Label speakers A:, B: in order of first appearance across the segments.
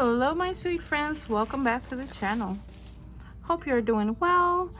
A: Hello my sweet friends, welcome back to the channel. Hope you're doing well.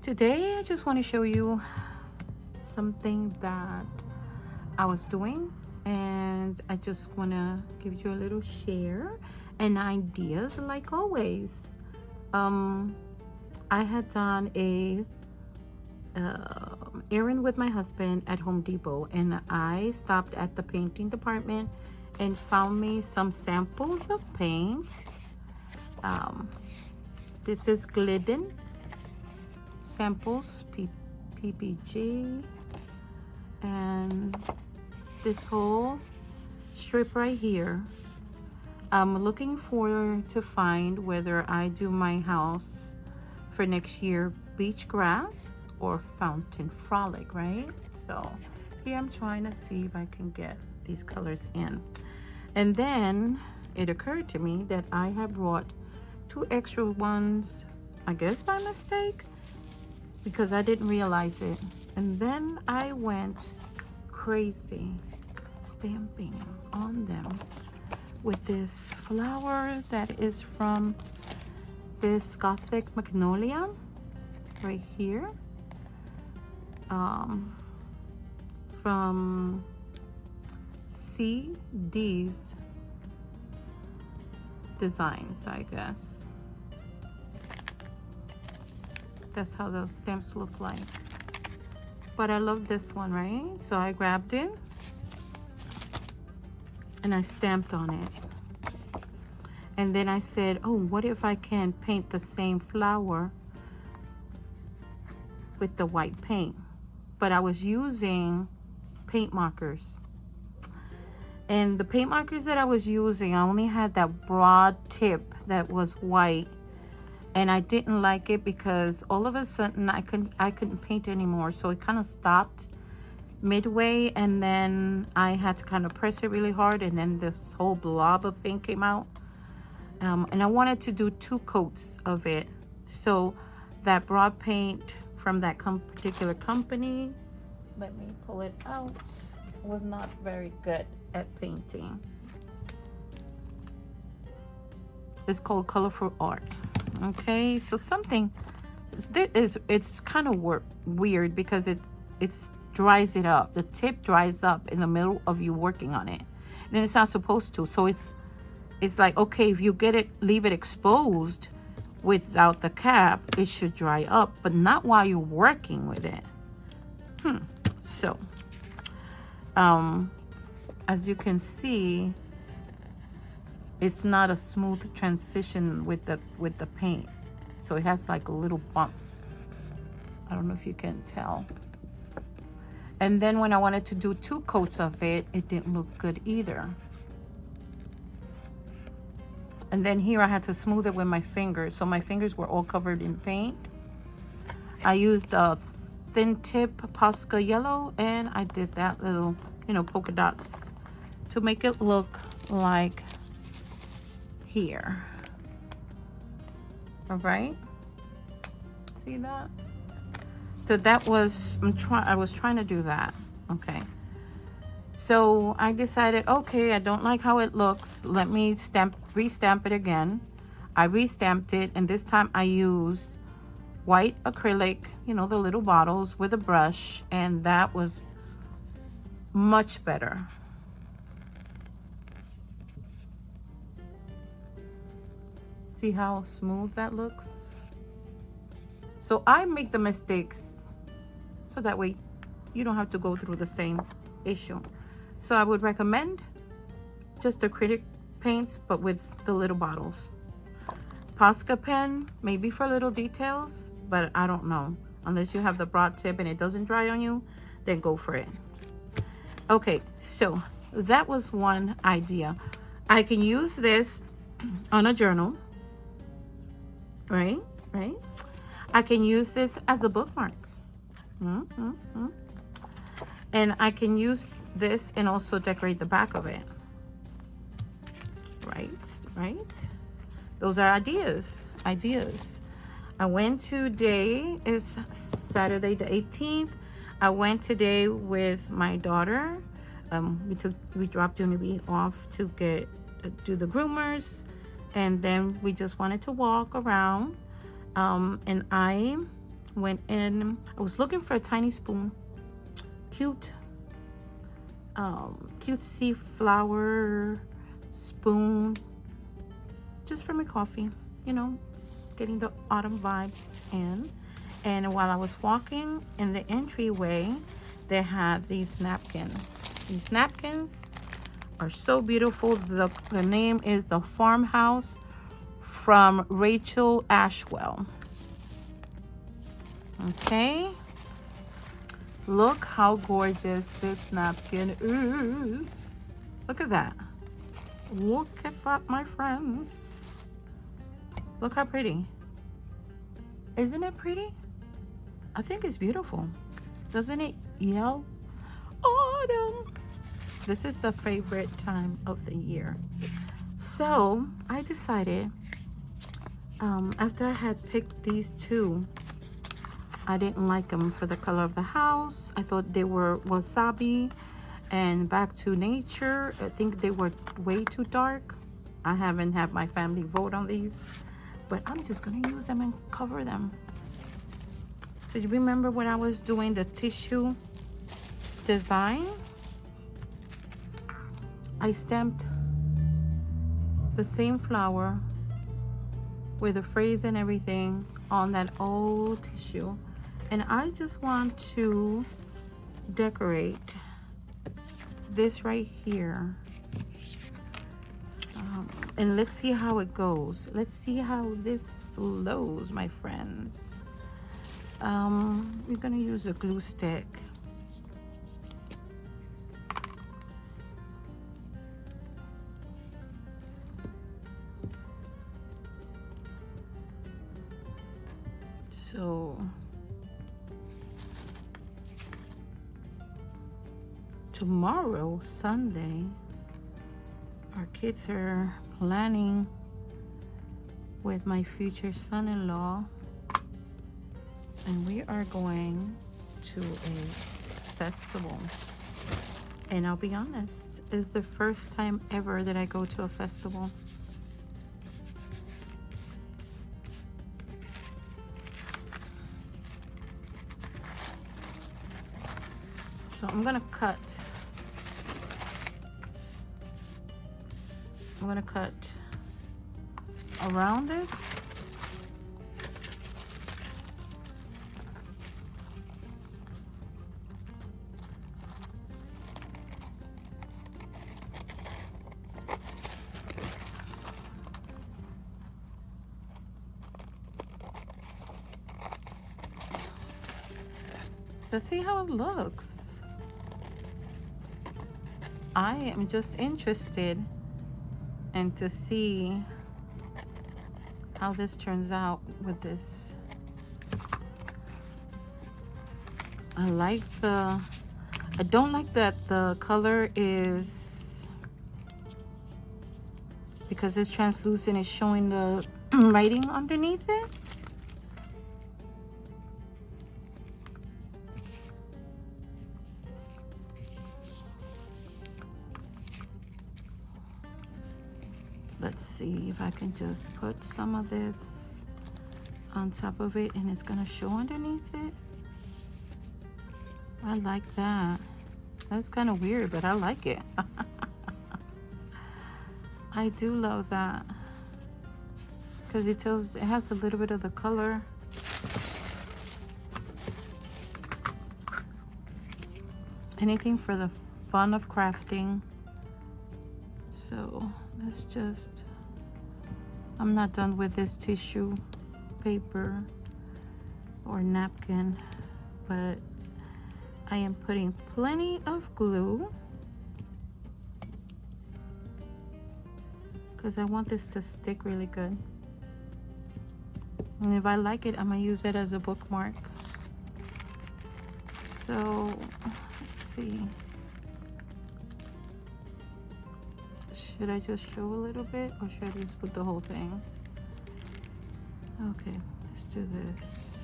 A: Today I just want to show you something that I was doing, and I just want to give you a little share and ideas like always. I had done a errand with my husband at Home Depot, and I stopped at the painting department and found me some samples of paint. This is Glidden samples, PPG, and this whole strip right here. I'm looking to find whether I do my house for next year beach grass or fountain frolic, right? So here I'm trying to see if I can get these colors in. And then it occurred to me that I have brought 2 extra ones, I guess by mistake, because I didn't realize it. And then I went crazy stamping on them with this flower that is from this Gothic Magnolia right here, from CD's designs, I guess. That's how the stamps look like. But I love this one, right? So I grabbed it and I stamped on it. And then I said, oh, what if I can paint the same flower with the white paint? But I was using paint markers. And the paint markers that I was using, I only had that broad tip that was white. And I didn't like it because all of a sudden I couldn't paint anymore. So it kind of stopped midway, and then I had to kind of press it really hard, and then this whole blob of paint came out. And I wanted to do 2 coats of it. So that broad paint from that particular company, let me pull it out, was not very good at painting. It's called Colorful Art. Okay, so something it's kind of weird because it dries it up. The tip dries up in the middle of you working on it, and it's not supposed to. So it's like, okay, if you leave it exposed without the cap, it should dry up, but not while you're working with it. So as you can see, it's not a smooth transition with the paint, so it has like little bumps. I don't know if you can tell. And then when I wanted to do 2 coats of it, it didn't look good either. And then here I had to smooth it with my fingers, so my fingers were all covered in paint. I used a thin tip Posca yellow, and I did that little, polka dots to make it look like here. All right, see that? So that was, I was trying to do that. Okay, so I decided, okay, I don't like how it looks, let me restamp it again. I restamped it, and this time I used white acrylic, the little bottles, with a brush, and that was much better. See how smooth that looks? So I make the mistakes so that way you don't have to go through the same issue. So I would recommend just acrylic paints, but with the little bottles. Posca pen, maybe for little details, but I don't know. Unless you have the broad tip and it doesn't dry on you, then go for it. Okay, so that was one idea. I can use this on a journal, right? I can use this as a bookmark. And I can use this and also decorate the back of it. Right? Those are ideas. I went today, is Saturday the 18th. I went today with my daughter. We dropped Unity off to get do the groomers, and then we just wanted to walk around. And I went in. I was looking for a tiny spoon, cutesy flower spoon, just for my coffee, you know, getting the autumn vibes in. And while I was walking in the entryway, they had these napkins. These napkins are so beautiful. The name is The Farmhouse from Rachel Ashwell. Okay. Look how gorgeous this napkin is. Look at that. Look at that, my friends. Look how pretty. Isn't it pretty? I think it's beautiful. Doesn't it yell autumn? This is the favorite time of the year. So I decided, after I had picked these two, I didn't like them for the color of the house. I thought they were wasabi and back to nature. I think they were way too dark. I haven't had my family vote on these, but I'm just gonna use them and cover them. So you remember when I was doing the tissue design? I stamped the same flower with the phrase and everything on that old tissue. And I just want to decorate this right here. And let's see how it goes. Let's see how this flows, my friends. We're gonna use a glue stick. So tomorrow, Sunday, our kids are planning with my future son-in-law, and we are going to a festival. And I'll be honest, it's the first time ever that I go to a festival. So I'm gonna cut around this. Let's see how it looks. I am just interested and to see how this turns out with this. I don't like that the color is, because it's translucent, it's showing the writing underneath it. Let's see if I can just put some of this on top of it and it's gonna show underneath it. I like that. That's kind of weird, but I like it. I do love that because it has a little bit of the color. Anything for the fun of crafting. So let's just, I'm not done with this tissue paper or napkin, but I am putting plenty of glue because I want this to stick really good. And if I like it, I'm gonna use it as a bookmark. So let's see. Should I just show a little bit or should I just put the whole thing? Okay, let's do this.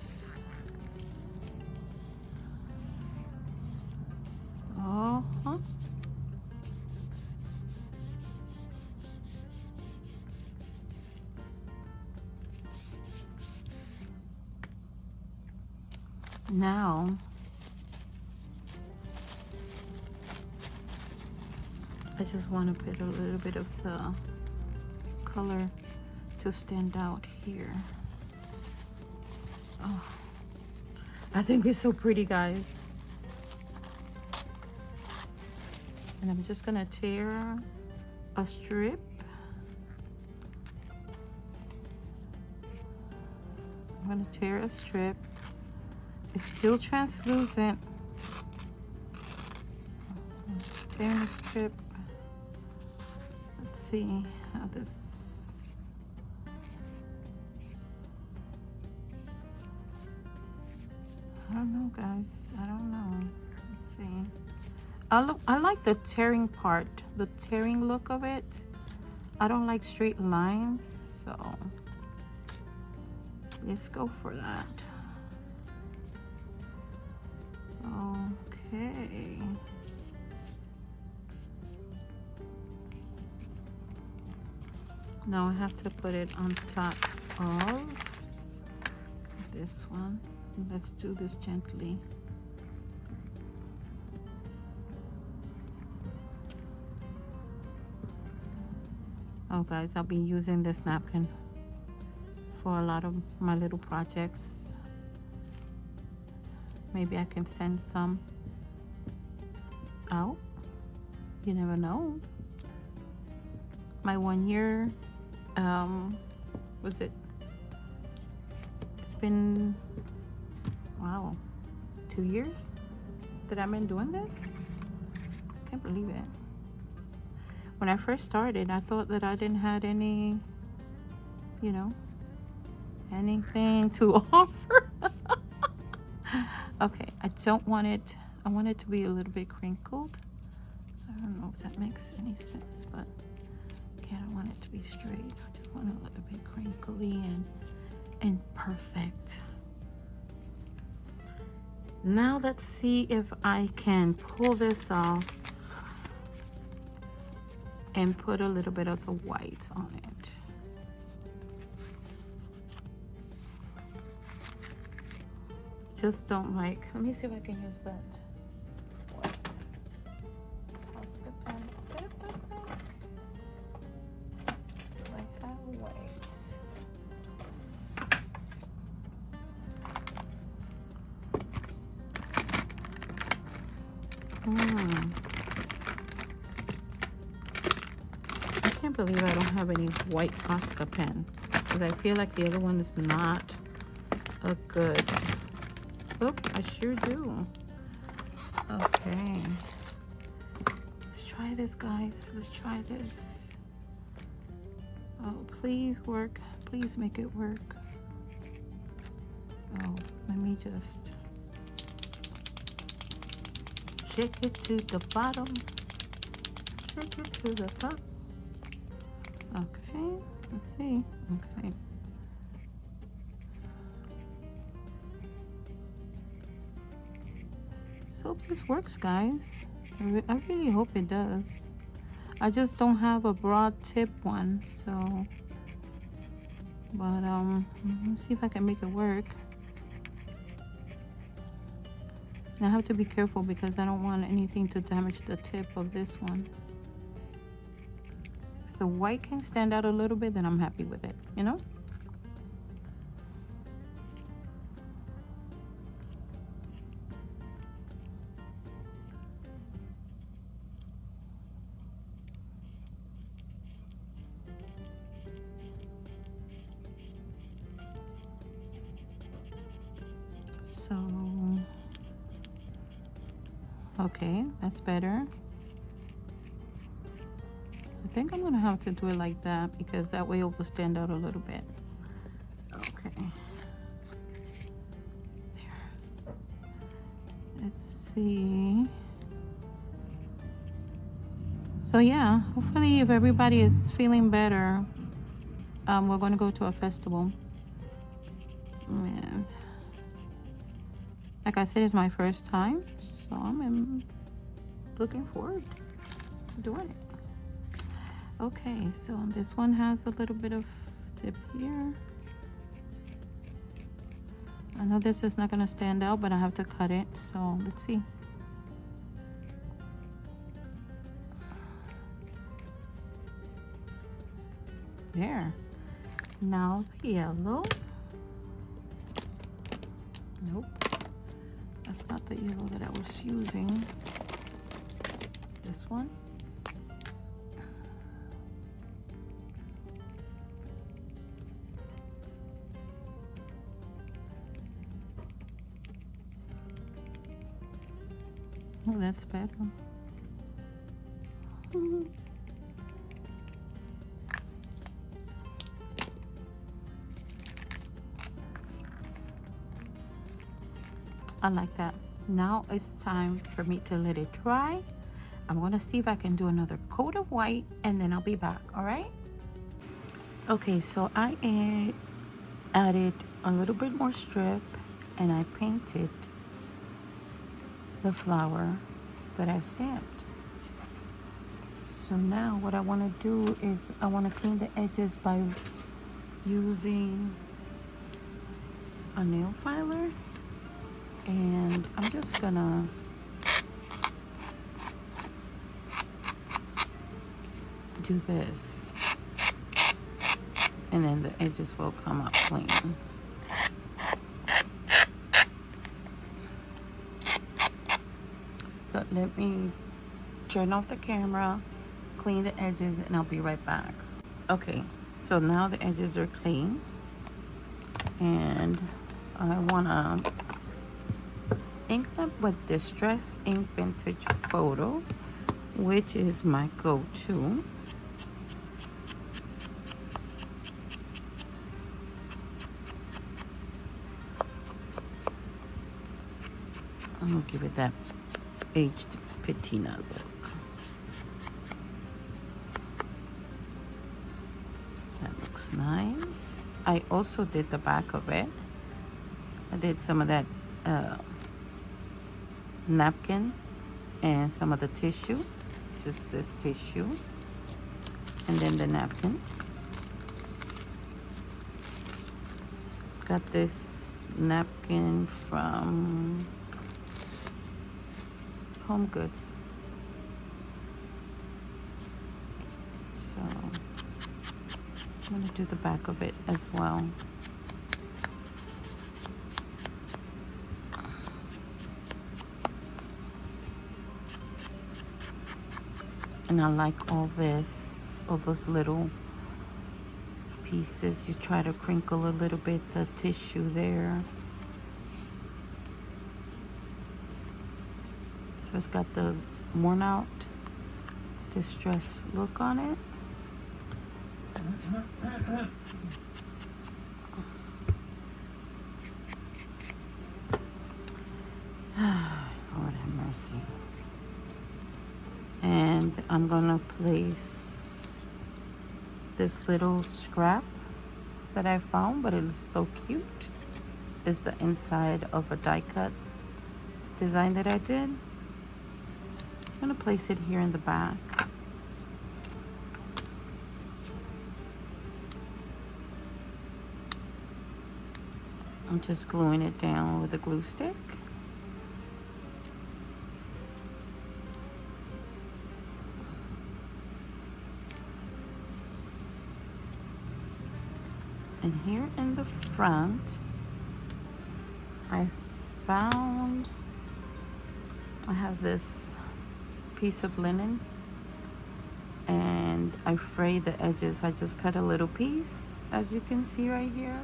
A: Now, I just want to put a little bit of the color to stand out here. Oh, I think it's so pretty, guys. And I'm just gonna tear a strip. I'm gonna tear a strip. It's still translucent. Tearing a strip. Let's see how this. I don't know, guys. I don't know. Let's see. I like the tearing part, the tearing look of it. I don't like straight lines, so let's go for that. Okay. Now I have to put it on top of this one. Let's do this gently. Oh guys, I'll be using this napkin for a lot of my little projects. Maybe I can send some out. You never know. My 1 year, was it? It's been, wow, 2 years that I've been doing this. Can't believe it. When I first started, I thought that I didn't have any, you know, anything to offer. Okay, I don't want it, I want it to be a little bit crinkled. I don't know if that makes any sense, but okay, I don't want it to be straight. I just want it a little bit crinkly and perfect. Now let's see if I can pull this off and put a little bit of the white on it. Just don't like, let me see if I can use that white Posca pen tip, I think. Do I have white? I can't believe I don't have any white Posca pen, because I feel like the other one is not a good. Oh, I sure do. Okay. Let's try this, guys. Let's try this. Oh, please work. Please make it work. Oh, let me just shake it to the bottom. Shake it to the top. Okay, let's see. Okay. Hope this works, guys. I really hope it does. I just don't have a broad tip one, so but let's see if I can make it work. And I have to be careful because I don't want anything to damage the tip of this one. If the white can stand out a little bit, then I'm happy with it, you know? Okay, that's better. I think I'm gonna have to do it like that because that way it will stand out a little bit. Okay. There. Let's see. So yeah, hopefully if everybody is feeling better, we're gonna go to a festival. And like I said, it's my first time, so I'm looking forward to doing it. Okay, so this one has a little bit of tip here. I know this is not gonna stand out, but I have to cut it, so let's see. There. Now the yellow. Nope. That's not the yellow that I was using. This one. Oh, that's better. I like that. Now it's time for me to let it dry. I'm gonna see if I can do another coat of white and then I'll be back, all right? Okay, so I added a little bit more strip and I painted the flower that I stamped. So now what I want to do is I want to clean the edges by using a nail filer, and I'm just gonna do this, and then the edges will come up clean. So let me turn off the camera, clean the edges, and I'll be right back. Okay, so now the edges are clean, and I wanna ink them with Distress Ink Vintage Photo, which is my go-to. I'm gonna give it that aged patina look. That looks nice. I also did the back of it. I did some of that napkin and some of the tissue, just this tissue, and then the napkin. Got this napkin from Home Goods. So I'm gonna do the back of it as well. And I like all this, all those little pieces. You try to crinkle a little bit the tissue there. So it's got the worn out distress look on it. Lord have mercy. And I'm gonna place this little scrap that I found, but it is so cute. It's the inside of a die cut design that I did. I'm gonna place it here in the back. I'm just gluing it down with a glue stick. And here in the front, I have this piece of linen, and I frayed the edges. I just cut a little piece, as you can see right here.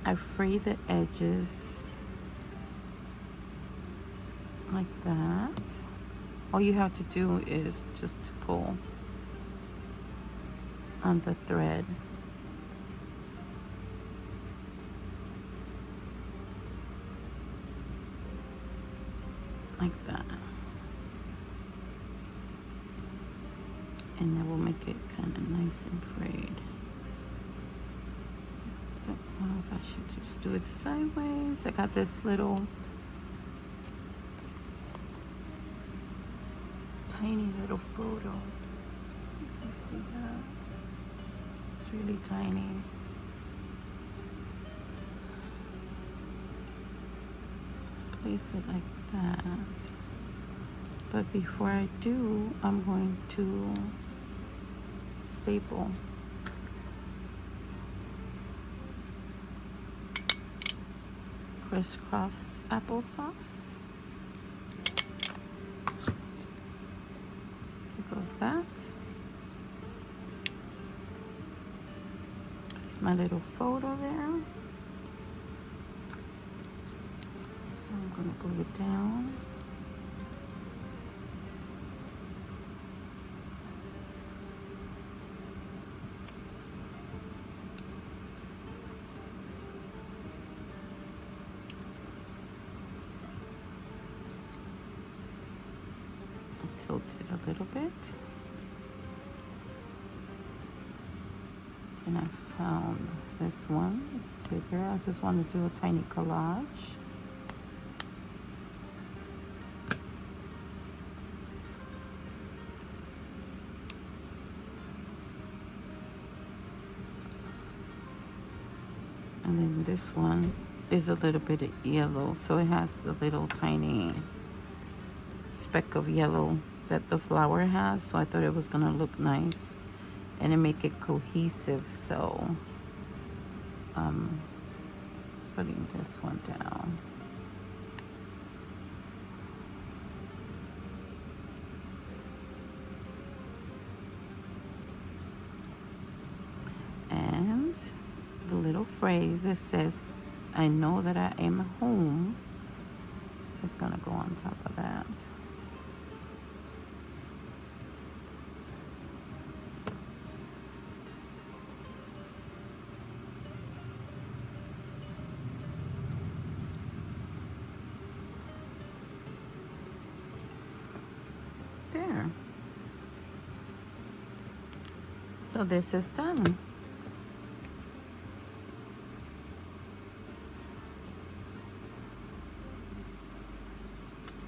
A: I frayed the edges like that. All you have to do is just to pull on the thread. Like that. And that will make it kind of nice and frayed. I don't know if I should just do it sideways. I got this little tiny little photo. You can see that. It's really tiny. place it like that. But before I do, I'm going to staple. Crisscross applesauce. There goes that. There's my little photo there. So I'm going to glue it down. Tilt it a little bit. And I found this one. It's bigger. I just want to do a tiny collage. And then this one is a little bit of yellow, so it has the little tiny speck of yellow that the flower has, so I thought it was gonna look nice and it make it cohesive. So putting this one down. And the little phrase that says, "I know that I am home," is gonna go on top of that. There. So this is done.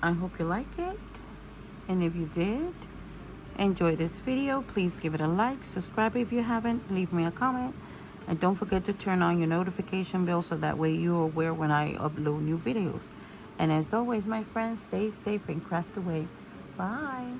A: I hope you like it, and if you did enjoy this video, please give it a like, subscribe if you haven't, leave me a comment, and don't forget to turn on your notification bell so that way you're aware when I upload new videos. And as always, my friends, stay safe and craft away. Bye.